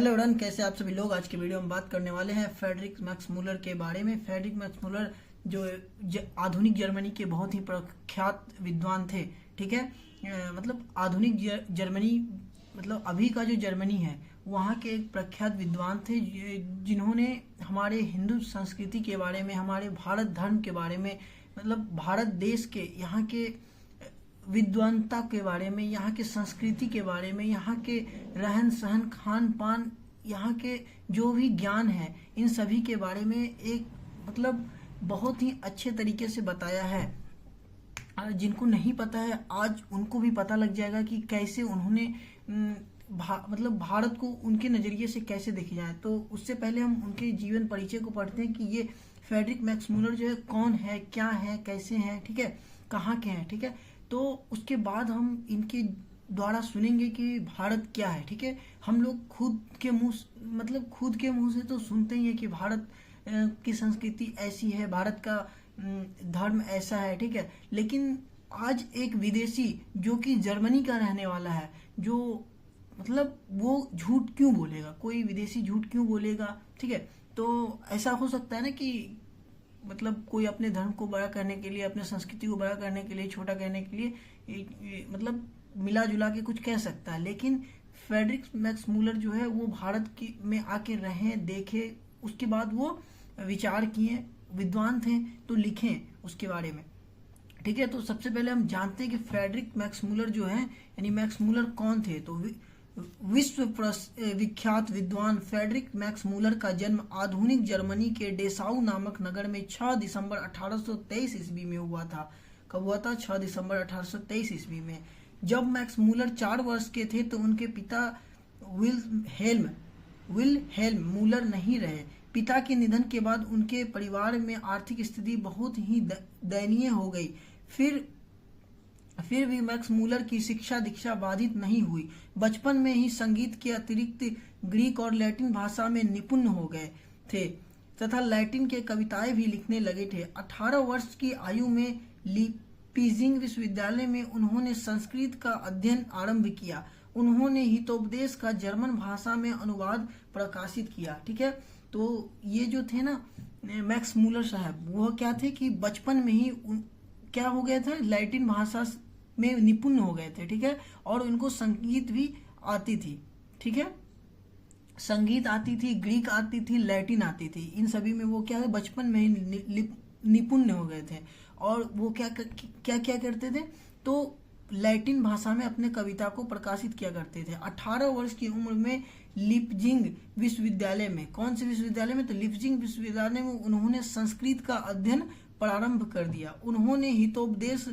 Hello run, कैसे आप सभी लोग। आज के वीडियो में बात करने वाले हैं फ्रेडरिक मैक्स मूलर के बारे में। फ्रेडरिक मैक्स मूलर जो आधुनिक जर्मनी के बहुत ही प्रख्यात विद्वान थे। ठीक है, मतलब आधुनिक जर्मनी मतलब अभी का जो जर्मनी है वहाँ के एक प्रख्यात विद्वान थे जिन्होंने हमारे हिंदू संस्कृति के बारे में, हमारे भारत धर्म के बारे में, मतलब भारत देश के यहाँ के विद्वानता के बारे में, यहाँ के संस्कृति के बारे में, यहाँ के रहन सहन, खान पान, यहाँ के जो भी ज्ञान है इन सभी के बारे में एक मतलब बहुत ही अच्छे तरीके से बताया है। जिनको नहीं पता है आज उनको भी पता लग जाएगा कि कैसे उन्होंने मतलब भारत को उनके नज़रिए से कैसे देखा जाए। तो उससे पहले हम उनके जीवन परिचय को पढ़ते हैं कि ये फ्रेडरिक मैक्स मूलर जो है कौन है, क्या है, कैसे हैं, ठीक है, कहाँ के हैं। ठीक है, तो उसके बाद हम इनके द्वारा सुनेंगे कि भारत क्या है। ठीक है, हम लोग खुद के मुंह से तो सुनते ही है कि भारत की संस्कृति ऐसी है, भारत का धर्म ऐसा है। ठीक है, लेकिन आज एक विदेशी जो कि जर्मनी का रहने वाला है, जो मतलब वो झूठ क्यों बोलेगा, कोई विदेशी झूठ क्यों बोलेगा। ठीक है, तो ऐसा हो सकता है ना कि मतलब कोई अपने धर्म को बड़ा करने के लिए, अपने संस्कृति को बड़ा करने के लिए, छोटा करने के लिए मतलब मिला जुला के कुछ कह सकता है। लेकिन फ्रेडरिक मैक्स मूलर जो है वो भारत की में आके रहे, देखे, उसके बाद वो विचार किए, विद्वान थे तो लिखें उसके बारे में। ठीक है, तो सबसे पहले हम जानते हैं कि फ्रेडरिक मैक्स मूलर जो है यानी मैक्स मूलर कौन थे। तो विश्व विख्यात विद्वान फ्रेडरिक मैक्स मूलर का जन्म आधुनिक जर्मनी के डेसाउ नामक नगर में 6 दिसंबर 1823 ईस्वी में हुआ था। कब हुआ था? 6 दिसंबर 1823 ईस्वी में। जब मैक्स मूलर 4 वर्ष के थे तो उनके पिता विलहेल्म मूलर नहीं रहे। पिता के निधन के बाद उनके परिवार में आर्थिक स्थिति बहुत ही दयनीय हो गई। फिर भी मैक्स मूलर की शिक्षा दीक्षा बाधित नहीं हुई। बचपन में ही संगीत के अतिरिक्त ग्रीक और लैटिन भाषा में निपुण हो गए थे तथा लैटिन के कविताएं भी लिखने लगे थे। 18 वर्ष की आयु में लीप्जिग विश्वविद्यालय में उन्होंने संस्कृत का अध्ययन आरंभ किया। उन्होंने हितोपदेश का जर्मन भाषा में अनुवाद प्रकाशित किया। ठीक है, तो ये जो थे ना मैक्स मूलर साहब, वो क्या थे कि बचपन में ही क्या हो गए थे, लैटिन भाषा में निपुण हो गए थे। ठीक है, और उनको संगीत भी आती थी। ठीक है, संगीत आती थी, ग्रीक आती थी, लैटिन आती थी। इन सभी में वो क्या है, बचपन में ही निपुण हो गए थे। और वो क्या करते थे, तो लैटिन भाषा में अपने कविता को प्रकाशित किया करते थे। 18 वर्ष की उम्र में लीप्जिग विश्वविद्यालय में, कौन से विश्वविद्यालय में, तो लीप्जिग विश्वविद्यालय में उन्होंने संस्कृत का अध्ययन प्रारंभ कर दिया। उन्होंने हितोपदेश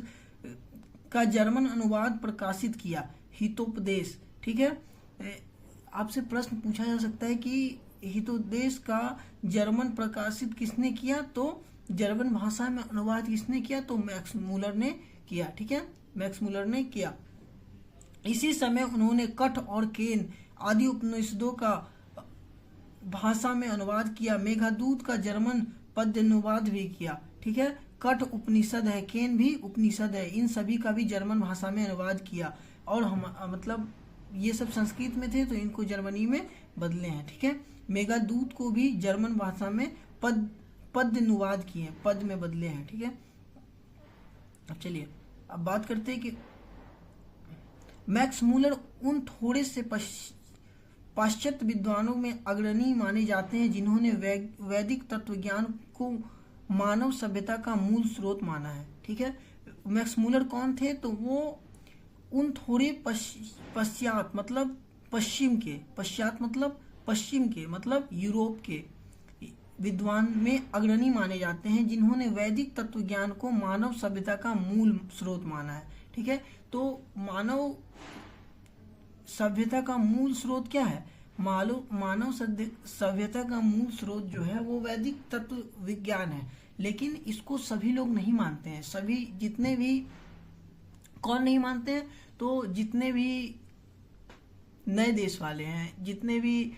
का जर्मन अनुवाद प्रकाशित किया। हितोपदेश, ठीक है, आपसे प्रश्न पूछा जा सकता है कि हितोपदेश का जर्मन प्रकाशित किसने किया, तो जर्मन भाषा में अनुवाद किसने किया, तो मैक्स मूलर ने किया। ठीक है, मैक्स मूलर ने किया। इसी समय उन्होंने कठ और केन आदि उपनिषदों का भाषा में अनुवाद किया। मेघदूत का जर्मन पद्य अनुवाद भी किया। ठीक है, कठ उपनिषद है, केन भी उपनिषद है, इन सभी का भी जर्मन भाषा में अनुवाद किया। और हम मतलब ये सब संस्कृत में थे तो इनको जर्मनी में बदले हैं। ठीक है, मेघदूत को भी जर्मन भाषा में पद्य अनुवाद किए, पद में बदले हैं। ठीक है, अब चलिए अब बात करते हैं कि मैक्स मूलर उन थोड़े से पाश्चात्य विद्वानों में अग्रणी माने जाते हैं जिन्होंने वैदिक तत्वज्ञान को मानव सभ्यता का मूल स्रोत माना है। ठीक है, मैक्स मूलर कौन थे, तो वो उन थोड़े पश्चात मतलब पश्चिम के मतलब यूरोप के विद्वान में अग्रणी माने जाते हैं जिन्होंने वैदिक तत्वज्ञान को मानव सभ्यता का मूल स्रोत माना है। ठीक है, तो मानव सभ्यता का मूल स्रोत क्या है, मानव सभ्यता का मूल स्रोत जो है वो वैदिक तत्व विज्ञान है। लेकिन इसको सभी लोग नहीं मानते हैं। सभी जितने भी, कौन नहीं मानते हैं, तो जितने भी नए देश वाले हैं, जितने भी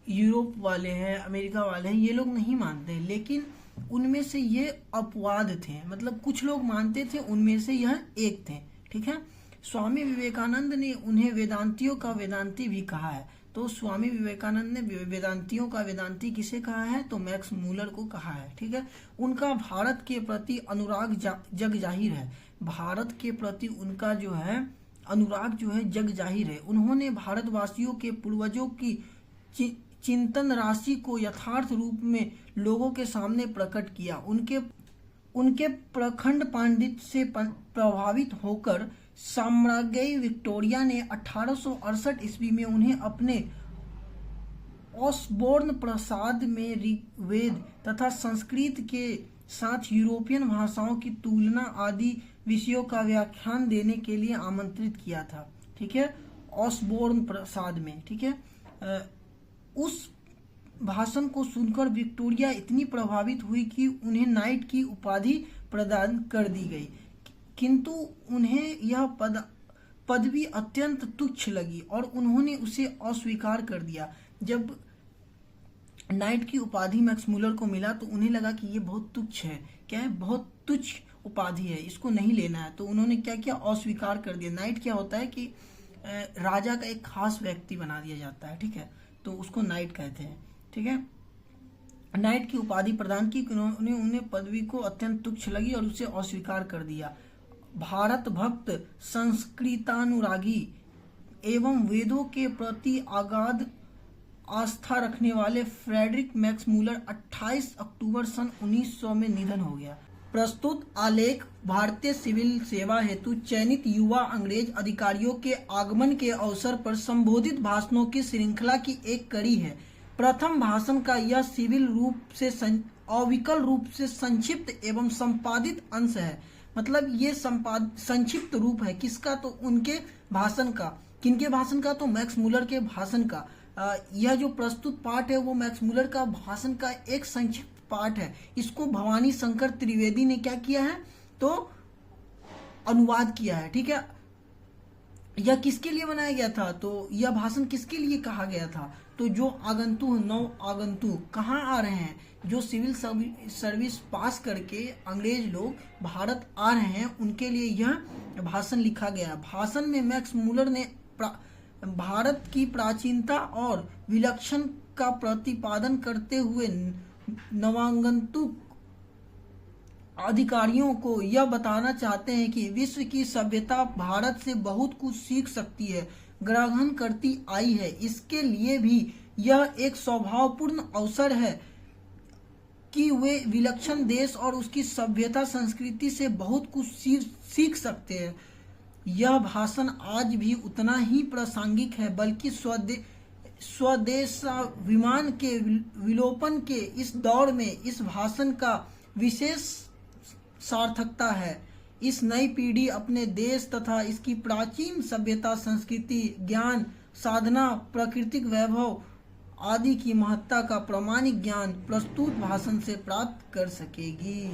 यूरोप वाले हैं, अमेरिका वाले हैं, ये लोग नहीं मानते हैं। लेकिन उनमें से ये अपवाद थे, मतलब कुछ लोग मानते थे, उनमें से यह एक थे। ठीक है, स्वामी विवेकानंद ने उन्हें वेदांतियों का वेदांती भी कहा है। तो स्वामी विवेकानंद ने वेदांतियों का वेदांती किसे कहा है? तो मैक्स मूलर को कहा है। ठीक है, उनका भारत के प्रति अनुराग जग जाहिर है। भारत के प्रति उनका जो है अनुराग जो है जग जाहिर है। उन्होंने भारतवासियों के पूर्वजों की चिंतन राशि को यथार्थ रूप में लोगों के सामने प्रकट किया। उनके प्रखंड पांडित्य से प्रभावित होकर साम्राज्ञी विक्टोरिया ने 1868 ईस्वी में उन्हें अपने ऑसबोर्न प्रासाद में ऋग्वेद तथा संस्कृत के साथ यूरोपियन भाषाओं की तुलना आदि विषयों का व्याख्यान देने के लिए आमंत्रित किया था। ठीक है, ऑसबोर्न प्रासाद में। ठीक है, उस भाषण को सुनकर विक्टोरिया इतनी प्रभावित हुई कि उन्हें नाइट की उपाधि प्रदान कर दी गई, किंतु उन्हें यह पदवी अत्यंत तुच्छ लगी और उन्होंने उसे अस्वीकार कर दिया। जब नाइट की उपाधि मैक्स मूलर को मिला तो उन्हें लगा कि ये बहुत तुच्छ है। क्या है? बहुत तुच्छ उपाधि है, इसको नहीं लेना है। तो उन्होंने क्या किया? अस्वीकार कर दिया। नाइट क्या होता है कि राजा का एक खास व्यक्ति बना दिया जाता है। ठीक है, तो उसको नाइट कहते हैं। ठीक है, नाइट की उपाधि प्रदान की, उन्हें पदवी को अत्यंत तुच्छ लगी और उसे अस्वीकार कर दिया। भारत भक्त, संस्कृतानुरागी एवं वेदों के प्रति अगाध आस्था रखने वाले फ्रेडरिक मैक्स मूलर 28 अक्टूबर सन 1900 में निधन हो गया। प्रस्तुत आलेख भारतीय सिविल सेवा हेतु चयनित युवा अंग्रेज अधिकारियों के आगमन के अवसर पर संबोधित भाषणों की श्रृंखला की एक कड़ी है। प्रथम भाषण का यह सिविल रूप से अविकल रूप से संक्षिप्त एवं संपादित अंश है। मतलब ये संक्षिप्त रूप है किसका? तो उनके भाषण का। किनके भाषण का? तो मैक्स मूलर के भाषण का। यह जो प्रस्तुत पाठ है वो मैक्स मूलर का भाषण का एक संक्षिप्त पाठ है। इसको भवानी शंकर त्रिवेदी ने क्या किया है? तो अनुवाद किया है। ठीक है, यह किसके लिए बनाया गया था? तो यह भाषण किसके लिए कहा गया था? तो जो आगंतुक, नव आगंतुक कहाँ आ रहे हैं, जो सिविल सर्विस पास करके अंग्रेज लोग भारत आ रहे हैं, उनके लिए यह भाषण लिखा गया। भाषण में मैक्स मूलर ने भारत की प्राचीनता और विलक्षण का प्रतिपादन करते हुए नवागंतुक अधिकारियों को यह बताना चाहते हैं कि विश्व की सभ्यता भारत से बहुत कुछ सीख सकती है, ग्रहण करती आई है। इसके लिए भी यह एक सौभाग्यपूर्ण अवसर है कि वे विलक्षण देश और उसकी सभ्यता संस्कृति से बहुत कुछ सीख सकते हैं। यह भाषण आज भी उतना ही प्रासंगिक है, बल्कि स्वदेशाभिमान के विलोपन के इस दौर में इस भाषण का विशेष सार्थकता है। इस नई पीढ़ी अपने देश तथा इसकी प्राचीन सभ्यता, संस्कृति, ज्ञान, साधना, प्राकृतिक वैभव आदि की महत्ता का प्रामाणिक ज्ञान प्रस्तुत भाषण से प्राप्त कर सकेगी।